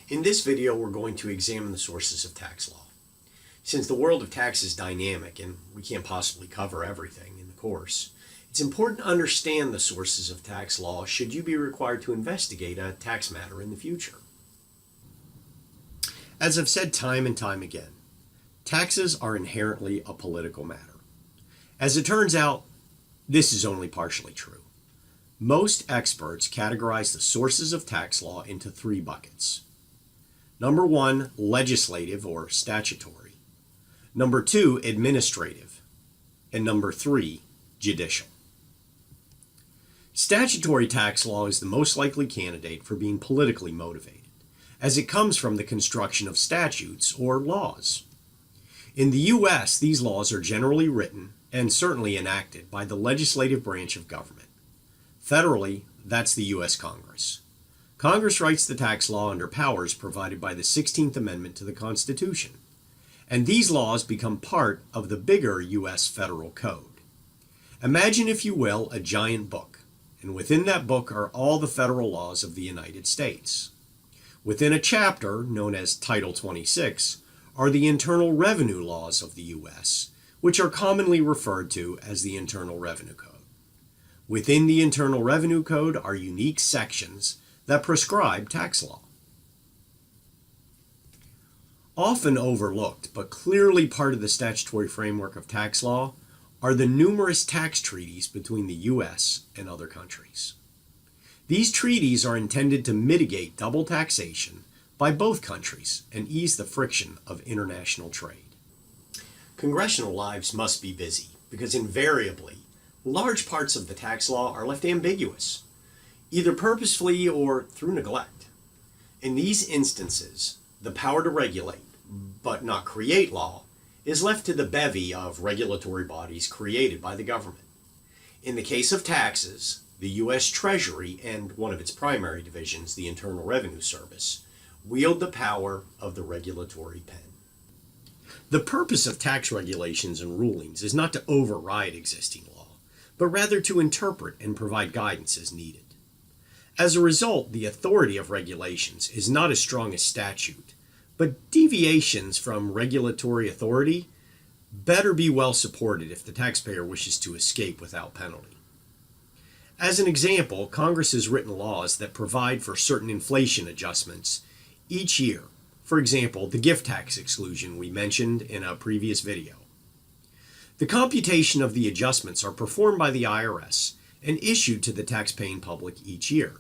In this video, we're going to examine the sources of tax law. Since the world of tax is dynamic and we can't possibly cover everything in the course, it's important to understand the sources of tax law should you be required to investigate a tax matter in the future. As I've said time and time again, taxes are inherently a political matter. As it turns out, this is only partially true. Most experts categorize the sources of tax law into three buckets. Number one, legislative or statutory. Number two, administrative. And number three, judicial. Statutory tax law is the most likely candidate for being politically motivated, as it comes from the construction of statutes or laws. In the U.S., these laws are generally written and certainly enacted by the legislative branch of government. Federally, that's the U.S. Congress. Congress writes the tax law under powers provided by the 16th Amendment to the Constitution, and these laws become part of the bigger U.S. federal code. Imagine, if you will, a giant book, and within that book are all the federal laws of the United States. Within a chapter, known as Title 26, are the internal revenue laws of the U.S., which are commonly referred to as the Internal Revenue Code. Within the Internal Revenue Code are unique sections that prescribe tax law. Often overlooked, but clearly part of the statutory framework of tax law, are the numerous tax treaties between the U.S. and other countries. These treaties are intended to mitigate double taxation by both countries and ease the friction of international trade. Congressional lives must be busy because invariably, large parts of the tax law are left ambiguous, either purposefully or through neglect. In these instances, the power to regulate, but not create law, is left to the bevy of regulatory bodies created by the government. In the case of taxes, the U.S. Treasury and one of its primary divisions, the Internal Revenue Service, wield the power of the regulatory pen. The purpose of tax regulations and rulings is not to override existing law, but rather to interpret and provide guidance as needed. As a result, the authority of regulations is not as strong as statute, but deviations from regulatory authority better be well supported if the taxpayer wishes to escape without penalty. As an example, Congress has written laws that provide for certain inflation adjustments each year. For example, the gift tax exclusion we mentioned in a previous video. The computation of the adjustments are performed by the IRS and issued to the tax-paying public each year.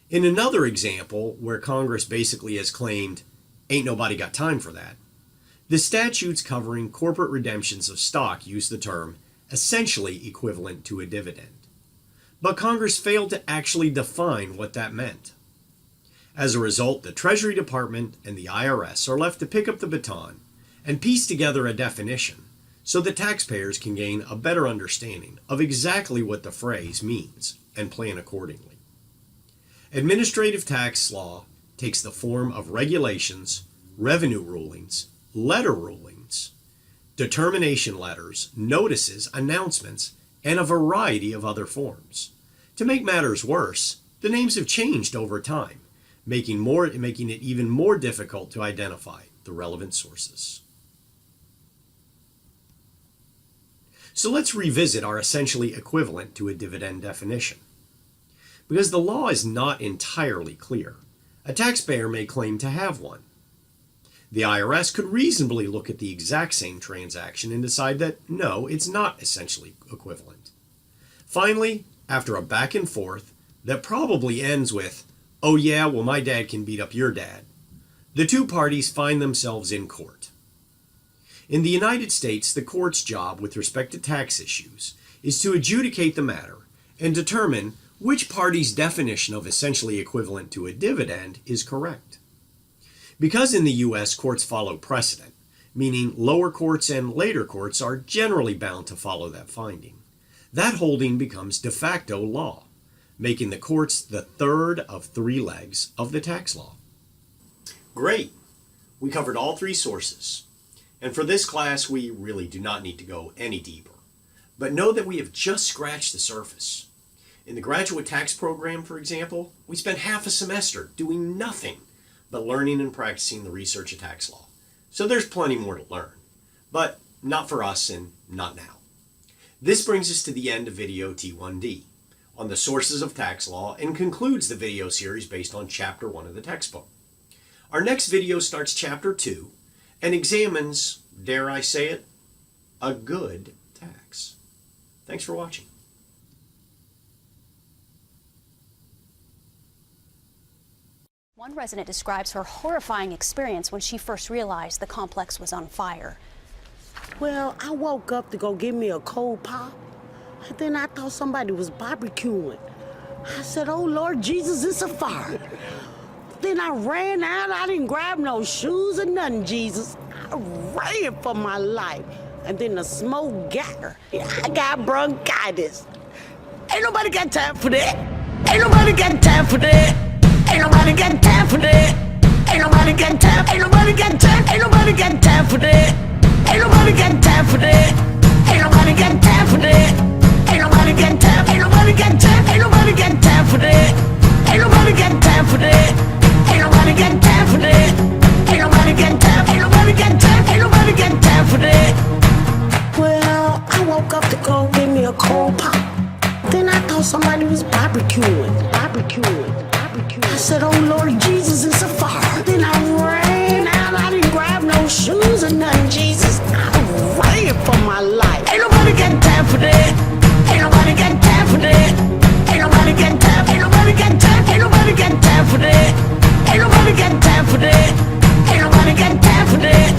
In another example, where Congress basically has claimed, ain't nobody got time for that, the statutes covering corporate redemptions of stock use the term essentially equivalent to a dividend. But Congress failed to actually define what that meant. As a result, the Treasury Department and the IRS are left to pick up the baton and piece together a definition so that taxpayers can gain a better understanding of exactly what the phrase means and plan accordingly. Administrative tax law takes the form of regulations, revenue rulings, letter rulings, determination letters, notices, announcements, and a variety of other forms. To make matters worse, the names have changed over time, making it even more difficult to identify the relevant sources. So let's revisit our essentially equivalent to a dividend definition. Because the law is not entirely clear, a taxpayer may claim to have one. The IRS could reasonably look at the exact same transaction and decide that no, it's not essentially equivalent. Finally, after a back and forth that probably ends with, oh yeah, well my dad can beat up your dad, the two parties find themselves in court. In the United States, the court's job with respect to tax issues is to adjudicate the matter and determine which party's definition of essentially equivalent to a dividend is correct. Because in the U.S. courts follow precedent, meaning lower courts and later courts are generally bound to follow that finding, that holding becomes de facto law, making the courts the third of three legs of the tax law. Great! We covered all three sources. And for this class, we really do not need to go any deeper. But know that we have just scratched the surface. In the graduate tax program, for example, we spent half a semester doing nothing but learning and practicing the research of tax law. So there's plenty more to learn, but not for us and not now. This brings us to the end of Video T1D on the sources of tax law and concludes the video series based on Chapter 1 of the textbook. Our next video starts Chapter 2 and examines, dare I say it, a good tax. Thanks for watching. One resident describes her horrifying experience when she first realized the complex was on fire. Well, I woke up to go get me a cold pop, and then I thought somebody was barbecuing. I said, oh Lord Jesus, it's a fire. Then I ran out, I didn't grab no shoes or nothing, Jesus. I ran for my life. And then the smoke got her. I got bronchitis. Ain't nobody got time for that. Ain't nobody got time for that. Ain't nobody got time for that. Ain't nobody got time. Ain't nobody got time. Ain't nobody got time for that. Ain't nobody got time for that. Ain't nobody got time for that. Ain't nobody got time. Ain't nobody got time. Ain't nobody got time for that. Ain't nobody got time for that. Ain't nobody got time for that. Ain't nobody got time. Ain't nobody got time. Ain't nobody got time for that. Well, I woke up to go get me a cold pop. Then I thought somebody was barbecuing. I said, oh Lord Jesus, it's a fire. Then I ran out, I didn't grab no shoes or nothing, Jesus. I ran for my life. Ain't nobody got time for that. Ain't nobody got time for that. Ain't nobody got time. Ain't nobody got time. Ain't nobody got time for that. Ain't nobody got time for that. Ain't nobody got time for that.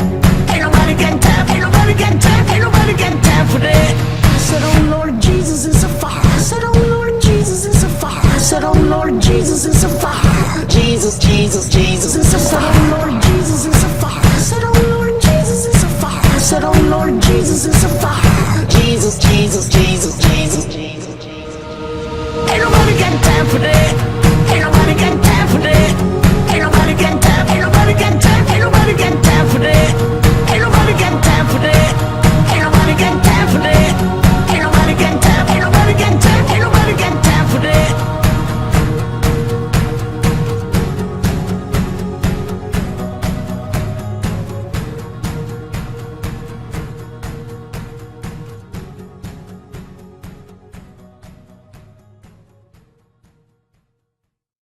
Ain't nobody got time. Ain't nobody got time. Ain't nobody got time for that. I said, oh Lord Jesus, it's a fire. I said, oh Lord Jesus, it's a fire. I said, oh Lord Jesus, it's a fire. Jesus, Jesus, Jesus, it's a fire. Oh Lord Jesus, it's a fire. I said, oh Lord Jesus, it's a fire. I said, oh Lord Jesus, it's a fire. Jesus, Jesus, Jesus, Jesus, Jesus, Jesus. Ain't nobody got time for that. Ain't nobody got time for that. Ain't nobody got time. Ain't nobody got time. Ain't nobody got time.